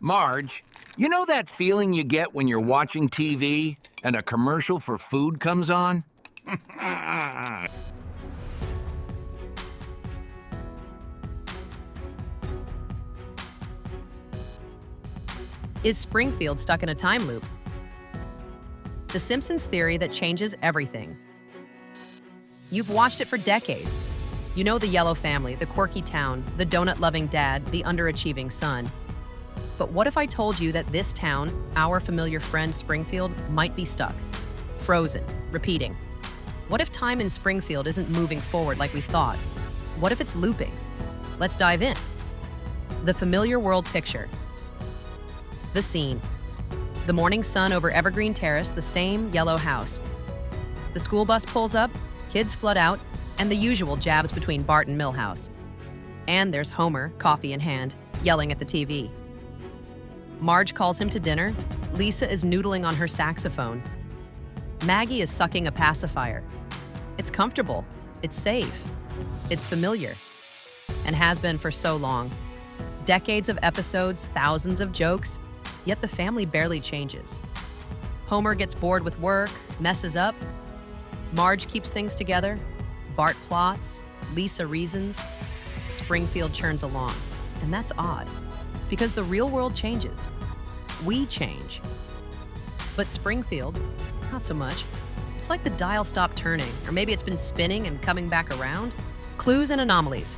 Marge, you know that feeling you get when you're watching TV and a commercial for food comes on? Is Springfield stuck in a time loop? The Simpsons theory that changes everything. You've watched it for decades. You know the yellow family, the quirky town, the donut-loving dad, the underachieving son. But what if I told you that this town, our familiar friend Springfield, might be stuck? Frozen, repeating. What if time in Springfield isn't moving forward like we thought? What if it's looping? Let's dive in. The familiar world picture. The scene. The morning sun over Evergreen Terrace, the same yellow house. The school bus pulls up, kids flood out, and the usual jabs between Bart and Milhouse. And there's Homer, coffee in hand, yelling at the TV. Marge calls him to dinner. Lisa is noodling on her saxophone. Maggie is sucking a pacifier. It's comfortable. It's safe. It's familiar. And has been for so long. Decades of episodes, thousands of jokes, yet the family barely changes. Homer gets bored with work, messes up. Marge keeps things together. Bart plots. Lisa reasons. Springfield churns along. And that's odd, because the real world changes. We change. But Springfield, not so much. It's like the dial stopped turning, or maybe it's been spinning and coming back around. Clues and anomalies.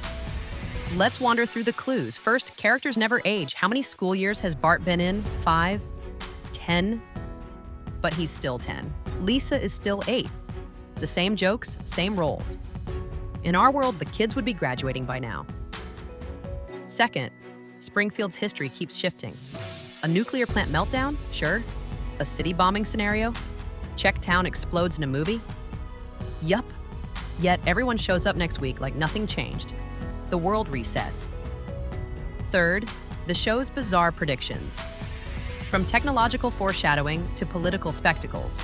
Let's wander through the clues. First, characters never age. How many school years has Bart been in? 5? 10? But he's still 10. Lisa is still 8. The same jokes, same roles. In our world, the kids would be graduating by now. Second, Springfield's history keeps shifting. A nuclear plant meltdown? Sure. A city bombing scenario? Czech town explodes in a movie? Yup. Yet everyone shows up next week like nothing changed. The world resets. Third, the show's bizarre predictions. From technological foreshadowing to political spectacles.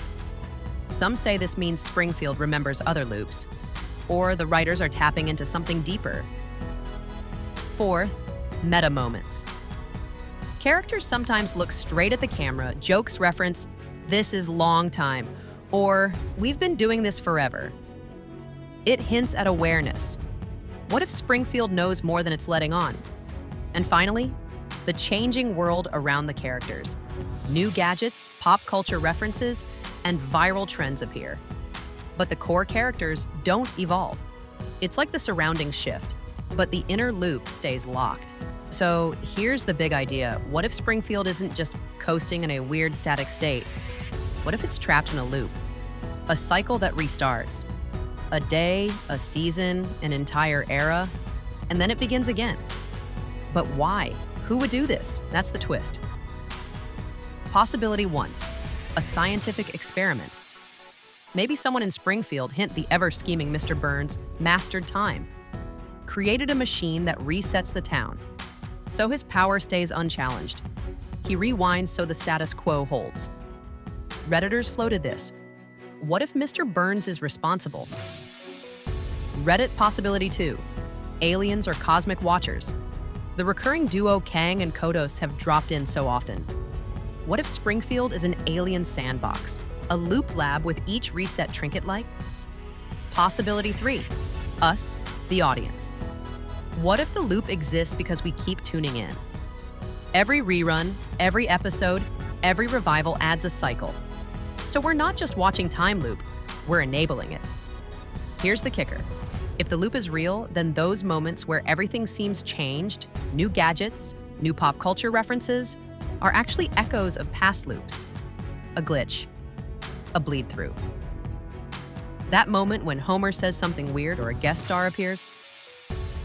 Some say this means Springfield remembers other loops, or the writers are tapping into something deeper. Fourth, meta moments. Characters sometimes look straight at the camera, jokes reference, "This is long time," or "We've been doing this forever." It hints at awareness. What if Springfield knows more than it's letting on? And finally, the changing world around the characters. New gadgets, pop culture references, and viral trends appear. But the core characters don't evolve. It's like the surroundings shift, but the inner loop stays locked. So here's the big idea. What if Springfield isn't just coasting in a weird static state? What if it's trapped in a loop? A cycle that restarts. A day, a season, an entire era, and then it begins again. But why? Who would do this? That's the twist. Possibility 1, a scientific experiment. Maybe someone in Springfield, hint the ever-scheming Mr. Burns, mastered time. Created a machine that resets the town, so his power stays unchallenged. He rewinds so the status quo holds. Redditors floated this. What if Mr. Burns is responsible? Reddit possibility 2, aliens or cosmic watchers. The recurring duo Kang and Kodos have dropped in so often. What if Springfield is an alien sandbox, a loop lab with each reset trinket-like? Possibility 3, us, the audience. What if the loop exists because we keep tuning in? Every rerun, every episode, every revival adds a cycle. So we're not just watching time loop, we're enabling it. Here's the kicker. If the loop is real, then those moments where everything seems changed, new gadgets, new pop culture references, are actually echoes of past loops. A glitch, a bleed through. That moment when Homer says something weird or a guest star appears,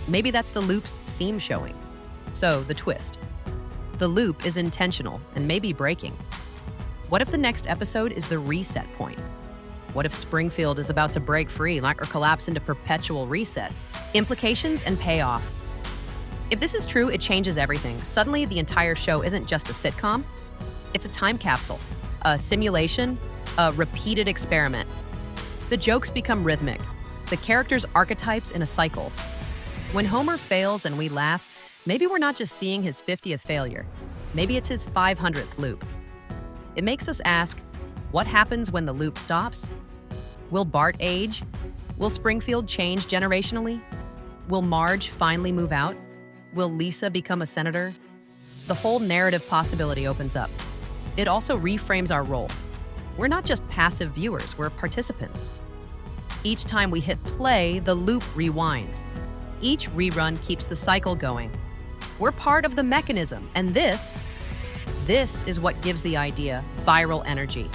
maybe that's the loop's seam showing. So, the twist. The loop is intentional and maybe breaking. What if the next episode is the reset point? What if Springfield is about to break free or collapse into perpetual reset? Implications and payoff. If this is true, it changes everything. Suddenly, the entire show isn't just a sitcom. It's a time capsule, a simulation, a repeated experiment. The jokes become rhythmic, the characters' archetypes in a cycle. When Homer fails and we laugh, maybe we're not just seeing his 50th failure. Maybe it's his 500th loop. It makes us ask, what happens when the loop stops? Will Bart age? Will Springfield change generationally? Will Marge finally move out? Will Lisa become a senator? The whole narrative possibility opens up. It also reframes our role. We're not just passive viewers, we're participants. Each time we hit play, the loop rewinds. Each rerun keeps the cycle going. We're part of the mechanism, and this is what gives the idea viral energy.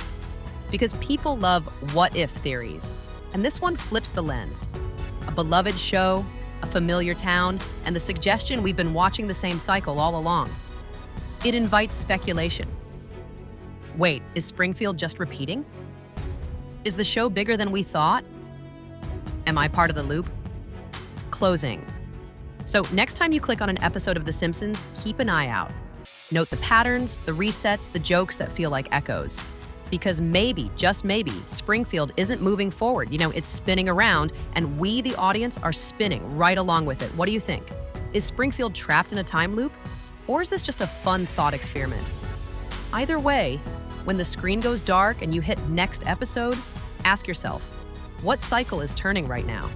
Because people love what-if theories, and this one flips the lens. A beloved show, a familiar town, and the suggestion we've been watching the same cycle all along. It invites speculation. Wait, is Springfield just repeating? Is the show bigger than we thought? Am I part of the loop? Closing. So next time you click on an episode of The Simpsons, keep an eye out. Note the patterns, the resets, the jokes that feel like echoes. Because maybe, just maybe, Springfield isn't moving forward. It's spinning around, and we, the audience, are spinning right along with it. What do you think? Is Springfield trapped in a time loop? Or is this just a fun thought experiment? Either way, when the screen goes dark and you hit next episode, ask yourself, what cycle is turning right now?